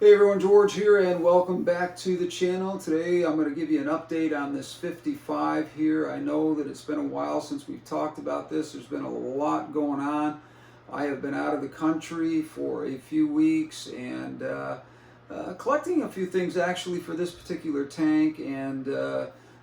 Hey everyone, George here and welcome back to the channel. Today I'm going to give you an update on this 55 here. I know that it's been a while since we've talked about this. There's been a lot going on. I have been out of the country for a few weeks and collecting a few things actually for this particular tank, and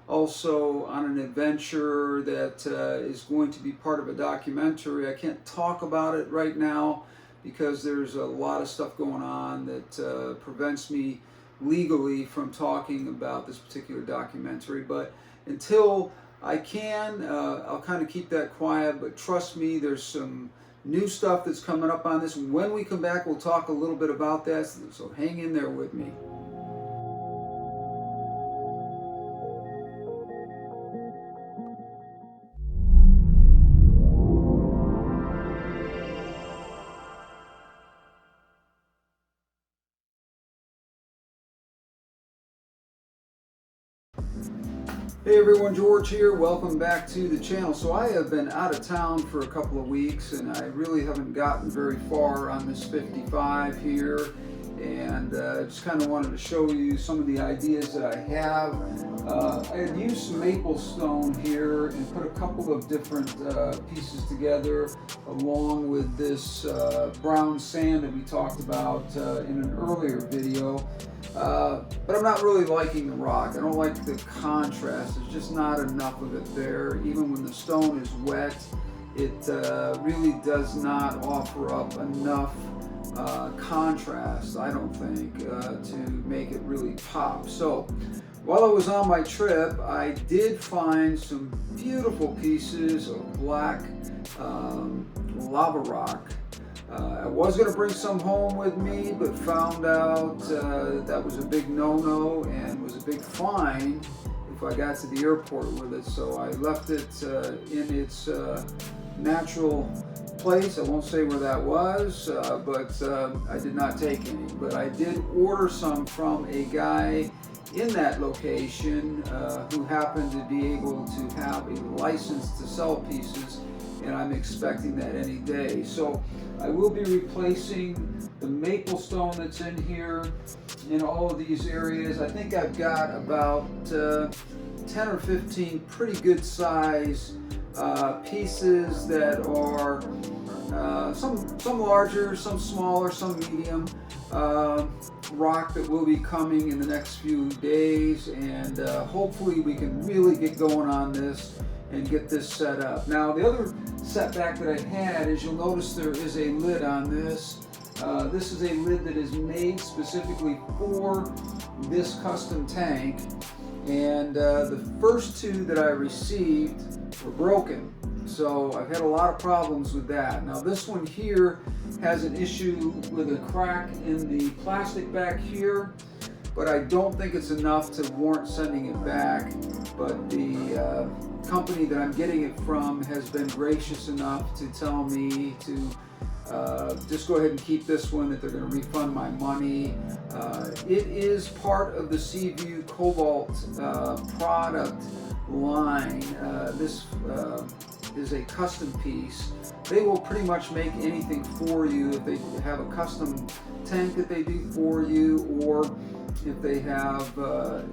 also on an adventure that is going to be part of a documentary. I can't talk about it right now because there's a lot of stuff going on that prevents me legally from talking about this particular documentary. But until I can, I'll kind of keep that quiet. But trust me, there's some new stuff that's coming up on this. When we come back, we'll talk a little bit about that, so hang in there with me. Hey everyone, George here. Welcome back to the channel. So I have been out of town for a couple of weeks and I really haven't gotten very far on this 55 here, and I just kind of wanted to show you some of the ideas that I have. I had used some maple stone here and put a couple of different pieces together along with this brown sand that we talked about in an earlier video. But I'm not really liking the rock. I don't like the contrast. There's just not enough of it there. Even when the stone is wet, it really does not offer up enough contrast, I don't think, to make it really pop. So while I was on my trip, I did find some beautiful pieces of black lava rock. I was going to bring some home with me, but found out that was a big no-no and was a big fine if I got to the airport with it. So I left it in its natural place. I won't say where that was, but I did not take any. But I did order some from a guy in that location who happened to be able to have a license to sell pieces, and I'm expecting that any day. So I will be replacing the maple stone that's in here in all of these areas. I think I've got about 10 or 15 pretty good size pieces that are some larger, some smaller, some medium rock that will be coming in the next few days, and hopefully we can really get going on this and get this set up. Now the other setback that I had is, you'll notice there is a lid on this. This is a lid that is made specifically for this custom tank, and the first two that I received were broken. So I've had a lot of problems with that. Now this one here has an issue with a crack in the plastic back here, but I don't think it's enough to warrant sending it back. But the company that I'm getting it from has been gracious enough to tell me to just go ahead and keep this one, that they're going to refund my money. It is part of the Seaview Cobalt product line. This is a custom piece. They will pretty much make anything for you. If they have a custom tank that they do for you, or if they have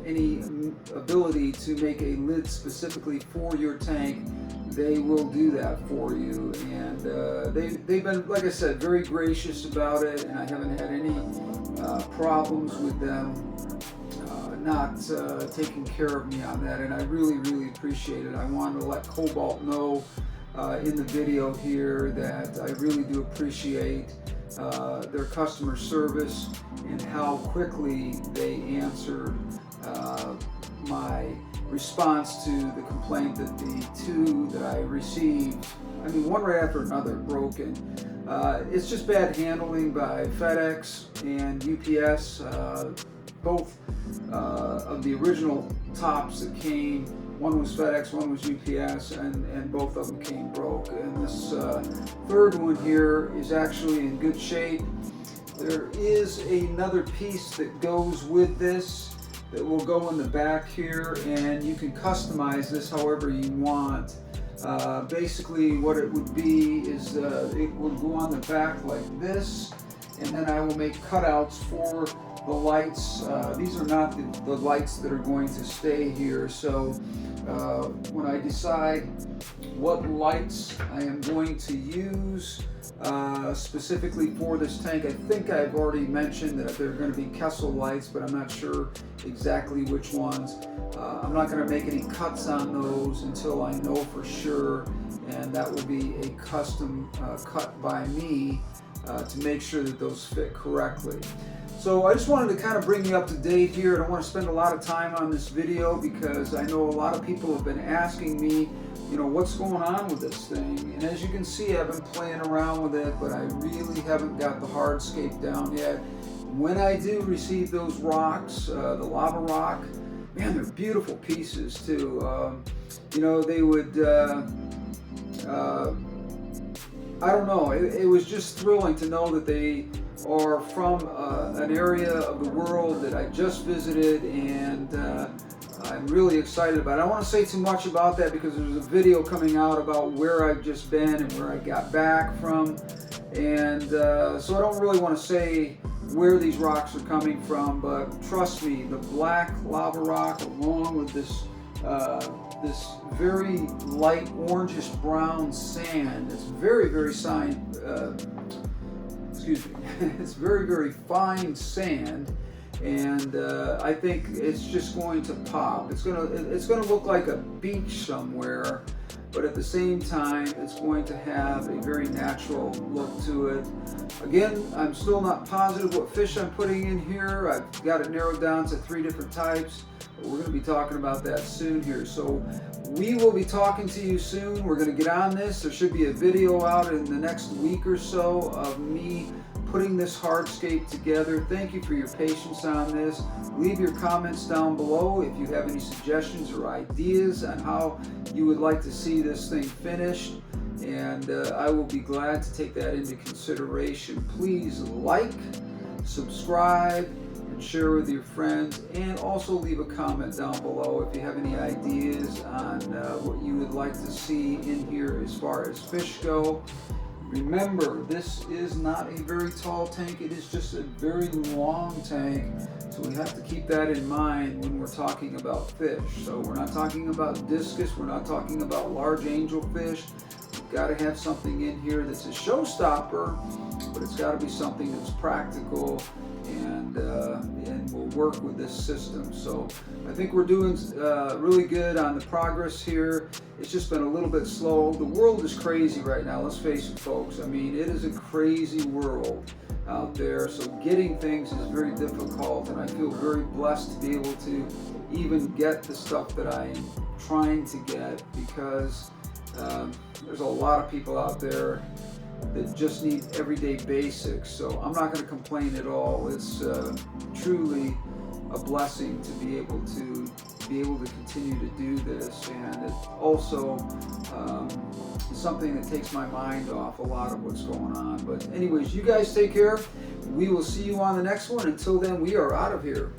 any ability to make a lid specifically for your tank, they will do that for you. And they've been, like I said, very gracious about it, and I haven't had any problems with them not taking care of me on that, and I really appreciate it. I wanted to let Cobalt know in the video here that I really do appreciate their customer service and how quickly they answered my response to the complaint that the two that I received, I mean one right after another, broken. It's just bad handling by FedEx and UPS. Both of the original tops that came, one was FedEx, one was UPS, and both of them came broke. And this third one here is actually in good shape. There is another piece that goes with this that will go in the back here, and you can customize this however you want. Basically what it would be is it would go on the back like this, and then I will make cutouts for the lights. These are not the lights that are going to stay here, so when I decide what lights I am going to use specifically for this tank, I think I've already mentioned that they're going to be Kessel lights, but I'm not sure exactly which ones. I'm not going to make any cuts on those until I know for sure, and that will be a custom cut by me to make sure that those fit correctly. So I just wanted to kind of bring you up to date here. I don't want to spend a lot of time on this video because I know a lot of people have been asking me, you know, what's going on with this thing. And as you can see, I've been playing around with it, but I really haven't got the hardscape down yet. When I do receive those rocks, the lava rock, man, they're beautiful pieces too. You know, they would, I don't know, it was just thrilling to know that they are from an area of the world that I just visited, and I'm really excited about it. I don't want to say too much about that because there's a video coming out about where I've just been and where I got back from, and so I don't really want to say where these rocks are coming from, but trust me, the black lava rock along with this this very light orangish brown sand, it's very, very it's very, very fine sand, and I think it's just going to pop. It's gonna look like a beach somewhere, but at the same time, it's going to have a very natural look to it. Again, I'm still not positive what fish I'm putting in here. I've got it narrowed down to 3 different types. But we're going to be talking about that soon here. So we will be talking to you soon. We're going to get on this. There should be a video out in the next week or so of me putting this hardscape together. Thank you for your patience on this. Leave your comments down below if you have any suggestions or ideas on how you would like to see this thing finished, and I will be glad to take that into consideration. Please like, subscribe, and share with your friends, and also leave a comment down below if you have any ideas on what you would like to see in here as far as fish go. Remember, this is not a very tall tank, it is just a very long tank, so we have to keep that in mind when we're talking about fish. So we're not talking about discus, we're not talking about large angelfish. We've got to have something in here that's a showstopper, but it's got to be something that's practical and will work with this system. So I think we're doing really good on the progress here. It's just been a little bit slow. The world is crazy right now, let's face it, folks. I mean, it is a crazy world out there, so getting things is very difficult, and I feel very blessed to be able to even get the stuff that I am trying to get, because there's a lot of people out there that just need everyday basics. So I'm not going to complain at all. It's truly a blessing to be able to continue to do this, and it's also something that takes my mind off a lot of what's going on. But anyways, you guys take care. We will see you on the next one. Until then, we are out of here.